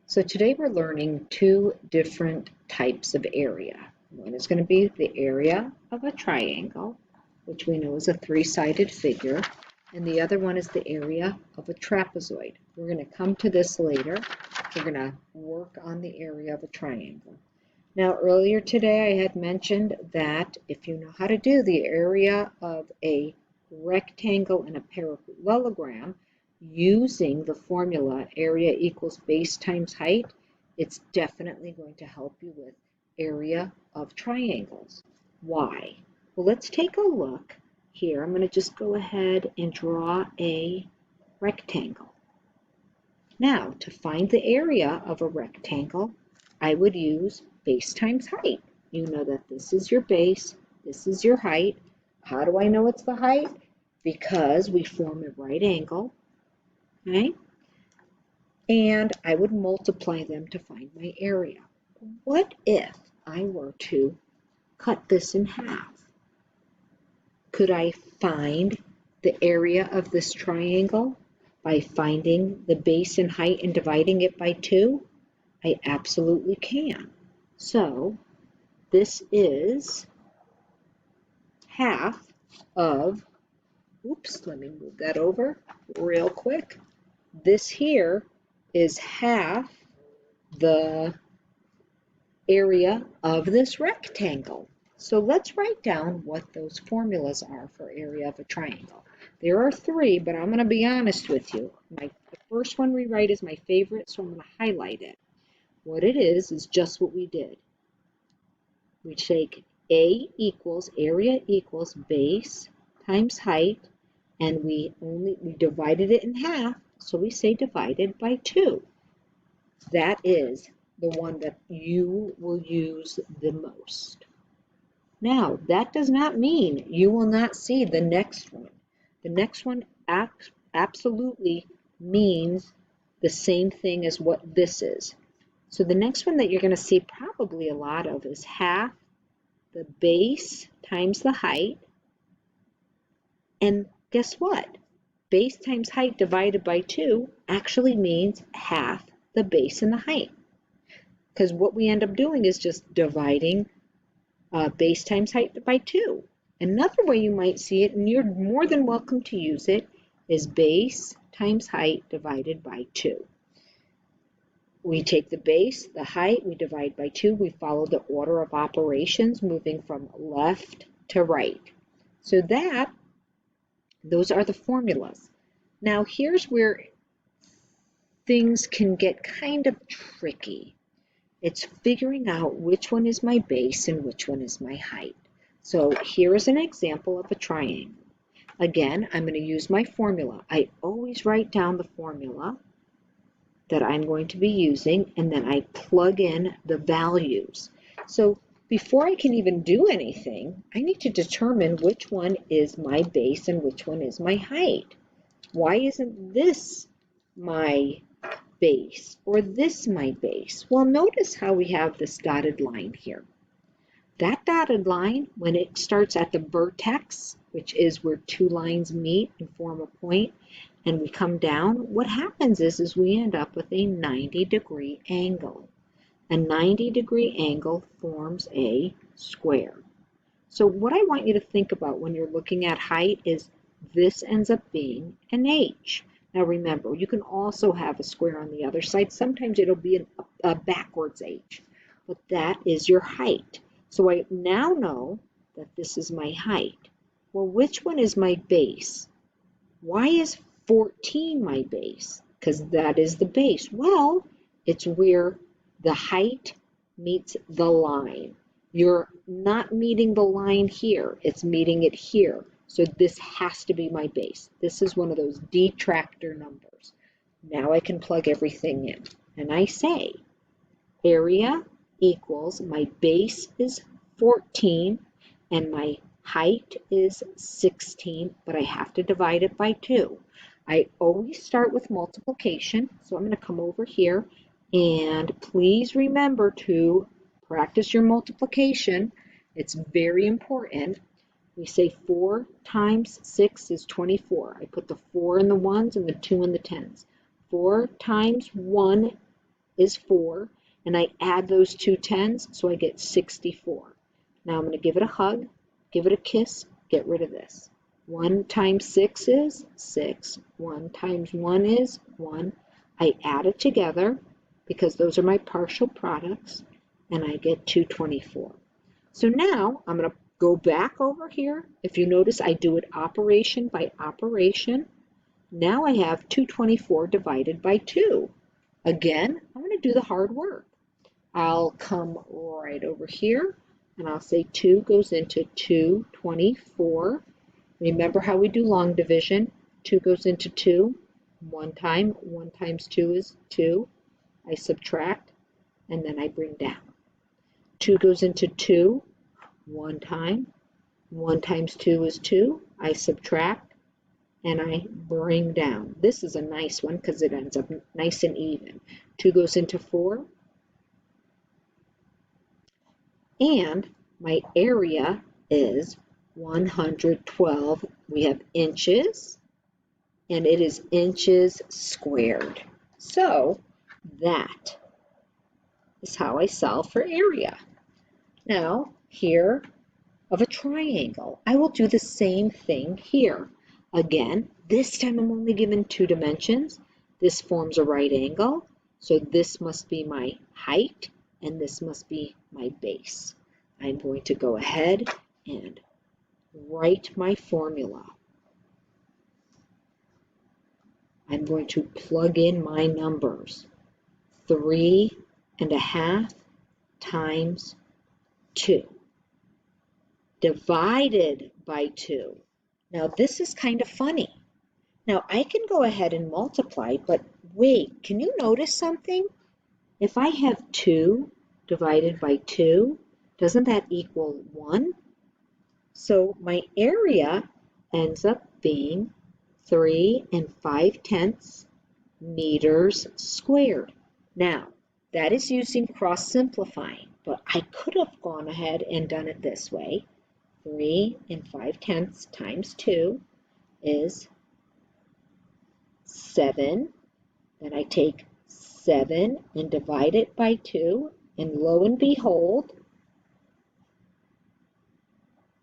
So today we're learning two different types of area. One is going to be the area of a triangle, which we know is a three-sided figure, and the other one is the area of a trapezoid. We're going to come to this later. We're going to work on the area of a triangle. Now earlier today I had mentioned that if you know how to do the area of a rectangle and a parallelogram, using the formula area equals base times height, it's definitely going to help you with area of triangles. Why? Well, let's take a look here. I'm going to just go ahead and draw a rectangle. Now, to find the area of a rectangle, I would use base times height. You know that this is your base, this is your height. How do I know it's the height? Because we form a right angle. Okay? And I would multiply them to find my area. What if I were to cut this in half? Could I find the area of this triangle by finding the base and height and dividing it by 2? I absolutely can. So this is half of, oops, let me move that over real quick. This here is half the area of this rectangle. So let's write down what those formulas are for area of a triangle. There are 3, but I'm going to be honest with you. The first one we write is my favorite, so I'm going to highlight it. What it is just what we did. We take area equals base times height, and we divided it in half, so we say divided by 2. That is the one that you will use the most. Now, that does not mean you will not see the next one. The next one absolutely means the same thing as what this is. So the next one that you're going to see probably a lot of is half the base times the height. And guess what? Base times height divided by 2 actually means half the base and the height. Because what we end up doing is just dividing base times height by 2. Another way you might see it, and you're more than welcome to use it, is base times height divided by 2. We take the base, the height, we divide by 2. We follow the order of operations, moving from left to right. So those are the formulas. Now here's where things can get kind of tricky. It's figuring out which one is my base and which one is my height. So here is an example of a triangle. Again, I'm going to use my formula. I always write down the formula that I'm going to be using, and then I plug in the values. So before I can even do anything, I need to determine which one is my base and which one is my height. Why isn't this my base or this my base? Well, notice how we have this dotted line here. That dotted line, when it starts at the vertex, which is where 2 lines meet and form a point, and we come down, what happens is we end up with a 90-degree angle. A 90-degree angle forms a square. So what I want you to think about when you're looking at height is this ends up being an H. Now remember, you can also have a square on the other side. Sometimes it'll be a backwards H, but that is your height. So I now know that this is my height. Well, which one is my base? Why is 14 my base? Because that is the base. Well, it's where the height meets the line. You're not meeting the line here. It's meeting it here. So this has to be my base. This is one of those detractor numbers. Now I can plug everything in. And I say area equals, my base is 14 and my height is 16, but I have to divide it by 2. I always start with multiplication, so I'm going to come over here, and please remember to practice your multiplication. It's very important. We say 4 times 6 is 24. I put the 4 in the 1s and the 2 in the 10s. 4 times 1 is 4, and I add those two 10s, so I get 64. Now I'm going to give it a hug, give it a kiss, get rid of this. 1 times 6 is 6. 1 times 1 is 1. I add it together because those are my partial products, and I get 224. So now I'm going to go back over here. If you notice, I do it operation by operation. Now I have 224 divided by 2. Again, I'm going to do the hard work. I'll come right over here, and I'll say 2 goes into 224. Remember how we do long division? 2 goes into 2. 1 times 2 is 2. I subtract, and then I bring down. 2 goes into 2. 1 time. 1 times 2 is 2. I subtract, and I bring down. This is a nice one because it ends up nice and even. 2 goes into 4. And my area is 112. We have inches, and it is inches squared. So that is how I solve for area. Now, here of a triangle, I will do the same thing here. Again, this time I'm only given 2 dimensions. This forms a right angle, so this must be my height, and this must be my base. I'm going to go ahead and write my formula. I'm going to plug in my numbers. 3.5 times 2 divided by 2. Now this is kind of funny. Now I can go ahead and multiply, but wait, can you notice something? If I have 2 divided by 2, doesn't that equal 1? So my area ends up being 3 5/10 meters squared. Now, that is using cross simplifying, but I could have gone ahead and done it this way. 3 5/10 times 2 is 7. Then I take 7 and divide it by 2, and lo and behold,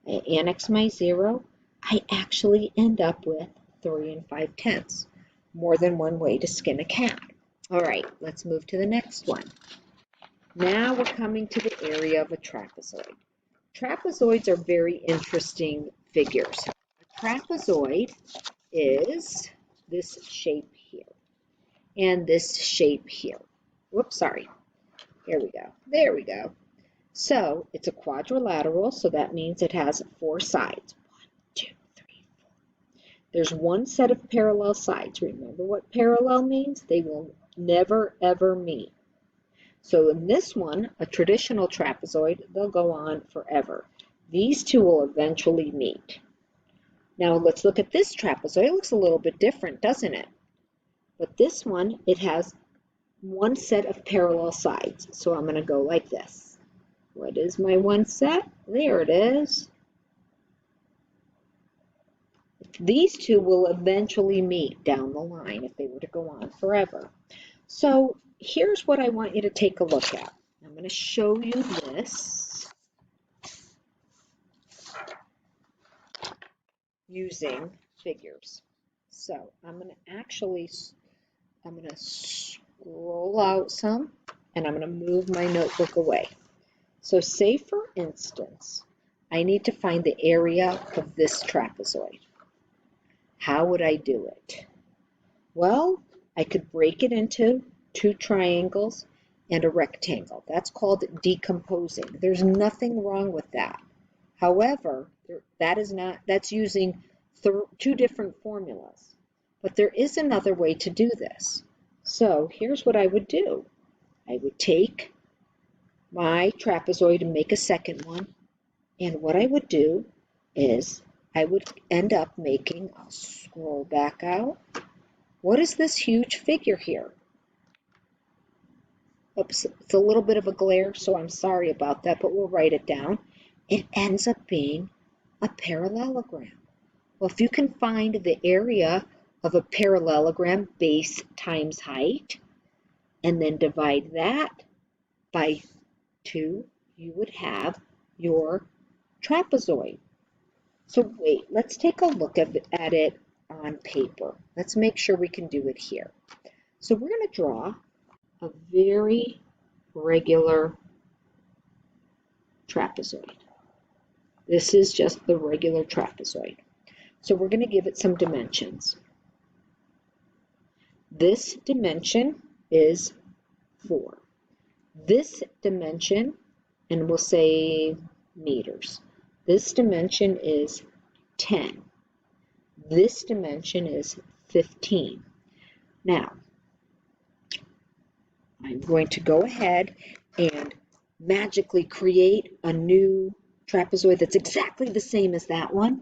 I annex my 0. I actually end up with 3 5/10. More than one way to skin a cat. All right, let's move to the next one. Now we're coming to the area of a trapezoid. Trapezoids are very interesting figures. A trapezoid is this shape here and this shape here. Whoops, sorry. Here we go. There we go. So it's a quadrilateral, so that means it has 4 sides. 1, 2, 3, 4. There's one set of parallel sides. Remember what parallel means? They will never ever meet. So in this one, a traditional trapezoid, they'll go on forever. These two will eventually meet. Now let's look at this trapezoid. It looks a little bit different, doesn't it? But this one, it has one set of parallel sides. So I'm going to go like this. What is my one set? There it is. These two will eventually meet down the line if they were to go on forever. So here's what I want you to take a look at. I'm going to show you this using figures. So I'm going to scroll out some, and I'm going to move my notebook away. So say, for instance, I need to find the area of this trapezoid. How would I do it? Well, I could break it into 2 triangles and a rectangle. That's called decomposing. There's nothing wrong with that. However, that's using 2 different formulas. But there is another way to do this. So here's what I would do. I would take my trapezoid and make a second one. And what I would do is I would end up making, I'll scroll back out. What is this huge figure here? Oops, it's a little bit of a glare, so I'm sorry about that, but we'll write it down. It ends up being a parallelogram. Well, if you can find the area of a parallelogram, base times height, and then divide that by 2, you would have your trapezoid. So wait, let's take a look at it on paper. Let's make sure we can do it here. So we're going to draw a very regular trapezoid. This is just the regular trapezoid. So we're going to give it some dimensions. This dimension is 4. This dimension, and we'll say meters, this dimension is 10. This dimension is 15. Now, I'm going to go ahead and magically create a new trapezoid that's exactly the same as that one.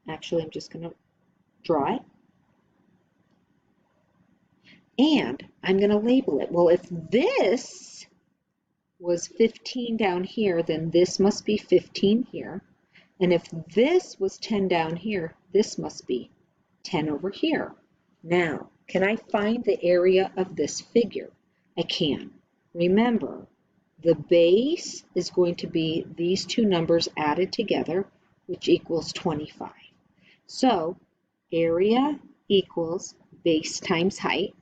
Actually, I'm just going to draw it. And I'm going to label it. Well, if this was 15 down here, then this must be 15 here. And if this was 10 down here, this must be 10 over here. Now, can I find the area of this figure? I can. Remember, the base is going to be these two numbers added together, which equals 25. So, area equals base times height.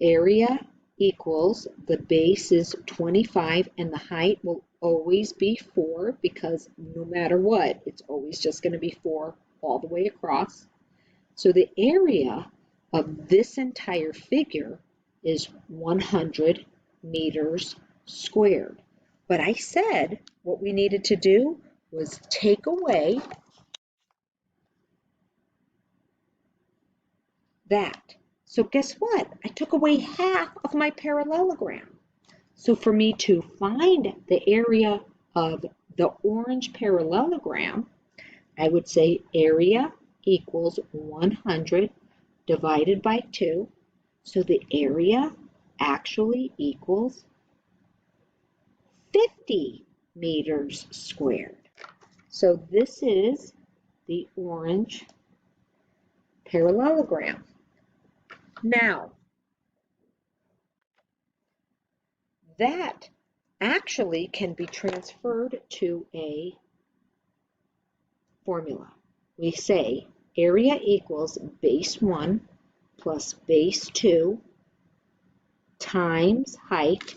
Area equals, the base is 25 and the height will always be 4 because no matter what, it's always just going to be 4 all the way across. So the area of this entire figure is 100 meters squared. But I said what we needed to do was take away that. So guess what? I took away half of my parallelogram. So for me to find the area of the orange parallelogram, I would say area equals 100 divided by 2. So the area actually equals 50 meters squared. So this is the orange parallelogram. Now, that actually can be transferred to a formula. We say area equals base 1 plus base 2 times height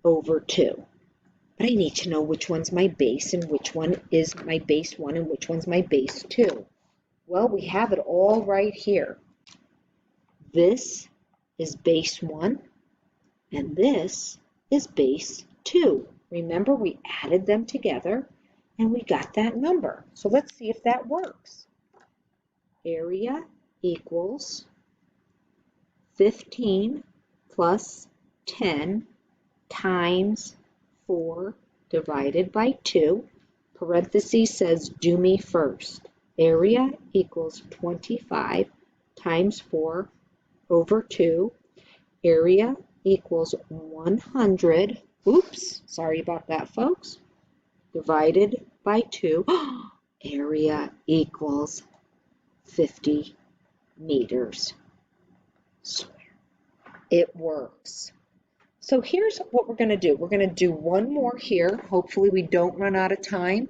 over 2. But I need to know which one's my base and which one is my base 1 and which one's my base 2. Well, we have it all right here. This is base 1 and this is base 2. Remember, we added them together and we got that number. So let's see if that works. Area equals 15 plus 10 times 4 divided by 2. Parentheses says do me first. Area equals 25 times 4 over 2. Area equals 100. Oops, sorry about that, folks. Divided by 2. Area equals 50 meters squared. It works. So here's what we're going to do. We're going to do one more here. Hopefully we don't run out of time.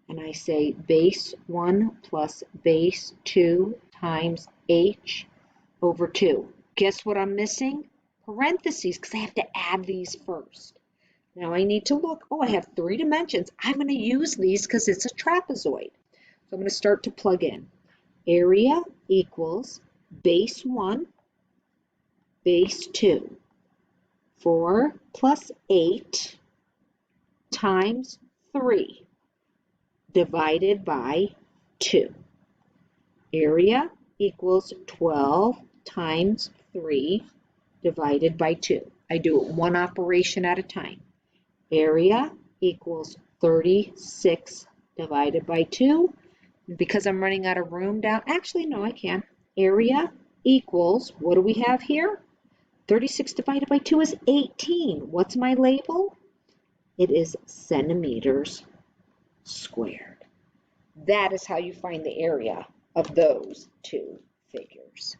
And I say base 1 plus base 2 times h over 2. Guess what I'm missing? Parentheses, because I have to add these first. Now I need to look. Oh, I have 3 dimensions. I'm going to use these because it's a trapezoid. So I'm going to start to plug in. Area equals base 1, base 2. 4 plus 8 times 3 divided by 2. Area equals 12 times 3 divided by 2. I do it one operation at a time. Area equals 36 divided by 2. Because I'm running out of room down, actually, no, I can. Area equals, what do we have here? 36 divided by 2 is 18. What's my label? It is centimeters squared. That is how you find the area of those two figures.